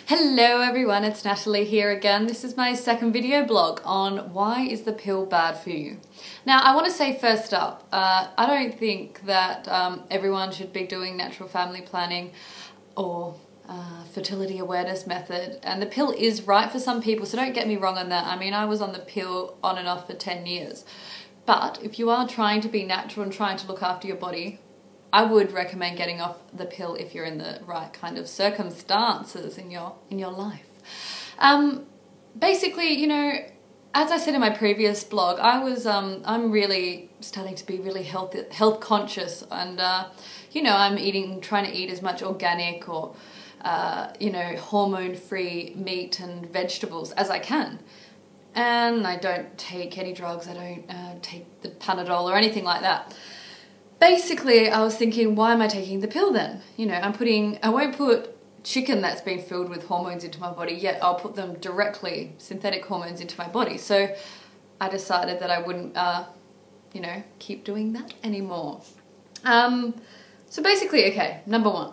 Hello everyone, it's Natalie here again. This is my second video blog on why is the pill bad for you. Now I want to say first up, I don't think that everyone should be doing natural family planning or fertility awareness method, and the pill is right for some people, so don't get me wrong on that. I mean, I was on the pill on and off for 10 years, but if you are trying to be natural and trying to look after your body, I would recommend getting off the pill if you're in the right kind of circumstances in your life. Basically, you know, as I said in my previous blog, I'm really starting to be really health conscious, and you know, I'm trying to eat as much organic or you know, hormone-free meat and vegetables as I can. And I don't take any drugs. I don't take the Panadol or anything like that. Basically, I was thinking, why am I taking the pill then? You know, I won't put chicken that's been filled with hormones into my body, yet I'll put them directly, synthetic hormones, into my body. So I decided that I wouldn't, you know, keep doing that anymore. So basically, okay, number one,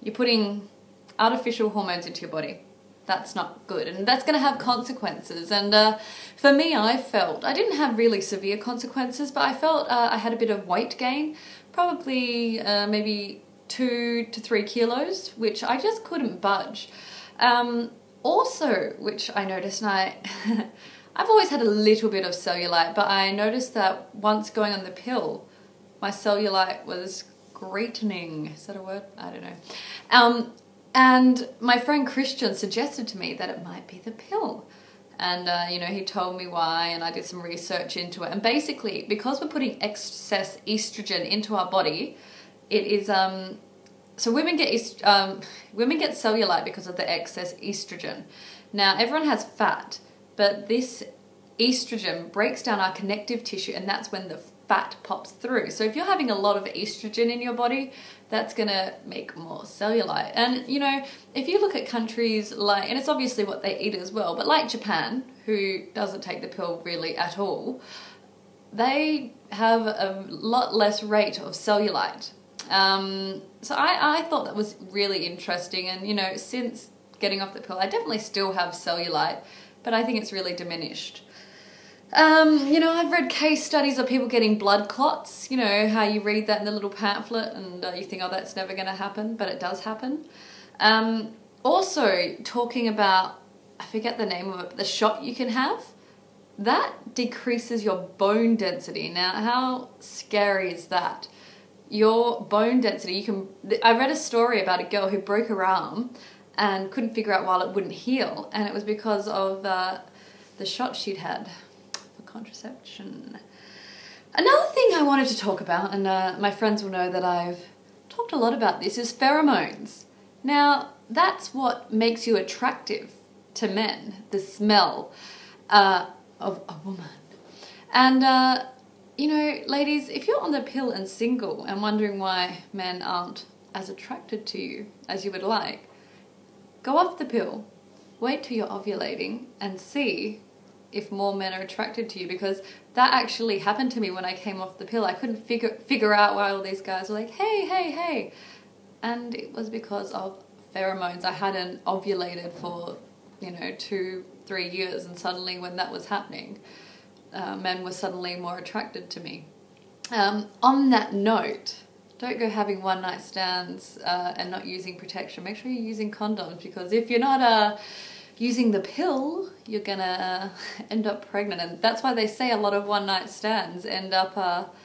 you're putting artificial hormones into your body. That's not good, and that's going to have consequences. And for me, I didn't have really severe consequences, but I felt I had a bit of weight gain, probably maybe 2 to 3 kilos, which I just couldn't budge. Also, which I noticed, and I've always had a little bit of cellulite, but I noticed that once going on the pill, my cellulite was greatening. Is that a word? I don't know. And my friend Christian suggested to me that it might be the pill. And, you know, he told me why, and I did some research into it. And basically, because we're putting excess estrogen into our body, it is, so women get cellulite because of the excess estrogen. Now, everyone has fat, but this estrogen breaks down our connective tissue, and that's when the fat pops through. So if you're having a lot of estrogen in your body, that's gonna make more cellulite. And you know, if you look at countries like, and it's obviously what they eat as well, but like Japan, who doesn't take the pill really at all, they have a lot less rate of cellulite. So I thought that was really interesting, and you know, since getting off the pill, I definitely still have cellulite, but I think it's really diminished. You know, I've read case studies of people getting blood clots, you know, how you read that in the little pamphlet and you think, oh, that's never going to happen, but it does happen. Also, talking about, I forget the name of it, but the shot you can have, that decreases your bone density. Now, how scary is that? Your bone density, I read a story about a girl who broke her arm and couldn't figure out why it wouldn't heal, and it was because of the shot she'd had. Contraception. Another thing I wanted to talk about, and my friends will know that I've talked a lot about this, is pheromones. Now, that's what makes you attractive to men, the smell of a woman. And, you know, ladies, if you're on the pill and single and wondering why men aren't as attracted to you as you would like, go off the pill, wait till you're ovulating, and see if more men are attracted to you, because that actually happened to me when I came off the pill. I couldn't figure out why all these guys were like, hey, and it was because of pheromones. I hadn't ovulated for, you know, 2-3 years, and suddenly when that was happening, men were suddenly more attracted to me. On that note, don't go having one-night stands and not using protection. Make sure you're using condoms, because if you're not using the pill, you're gonna end up pregnant. And that's why they say a lot of one-night stands end up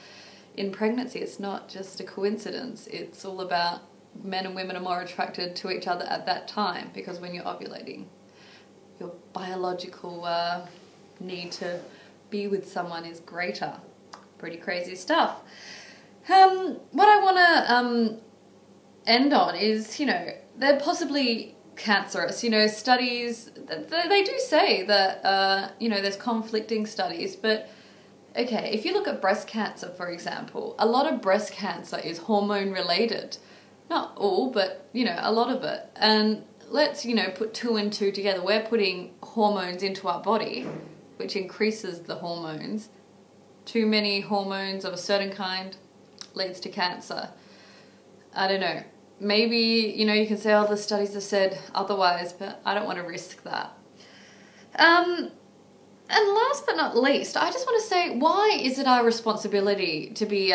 in pregnancy. It's not just a coincidence. It's all about men and women are more attracted to each other at that time, because when you're ovulating, your biological need to be with someone is greater. Pretty crazy stuff. What I want to end on is, you know, they're possibly cancerous. You know, studies, they do say that, you know, there's conflicting studies, but okay, if you look at breast cancer, for example, a lot of breast cancer is hormone related. Not all, but, you know, a lot of it. And let's, you know, put 2 and 2 together. We're putting hormones into our body, which increases the hormones. Too many hormones of a certain kind leads to cancer. I don't know. maybe, you know, you can say, oh, the studies have said otherwise, but I don't want to risk that. And last but not least, I just want to say, why is it our responsibility to be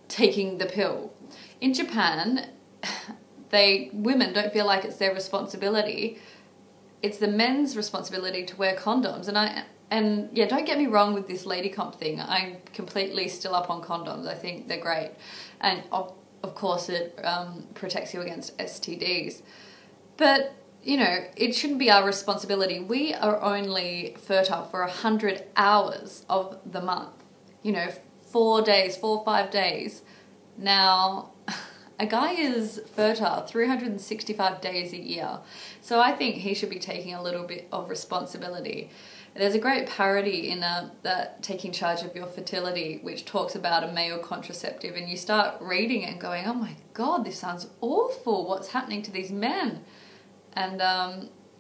taking the pill? In Japan, women don't feel like it's their responsibility. It's the men's responsibility to wear condoms. And yeah, don't get me wrong with this lady comp thing. I'm completely still up on condoms. I think they're great. And of course it protects you against STDs. But, you know, it shouldn't be our responsibility. We are only fertile for 100 hours of the month. You know, 4 or 5 days. Now, a guy is fertile 365 days a year. So I think he should be taking a little bit of responsibility. There's a great parody in that Taking Charge of Your Fertility, which talks about a male contraceptive, and you start reading it and going, oh my God, this sounds awful. What's happening to these men? And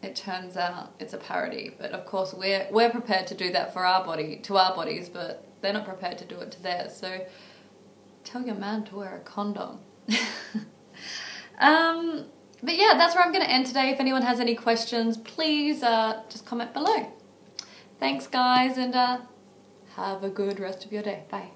it turns out it's a parody. But of course, we're prepared to do that to our bodies, but they're not prepared to do it to theirs. So tell your man to wear a condom. But yeah, that's where I'm going to end today. If anyone has any questions, please just comment below. Thanks, guys, and have a good rest of your day. Bye.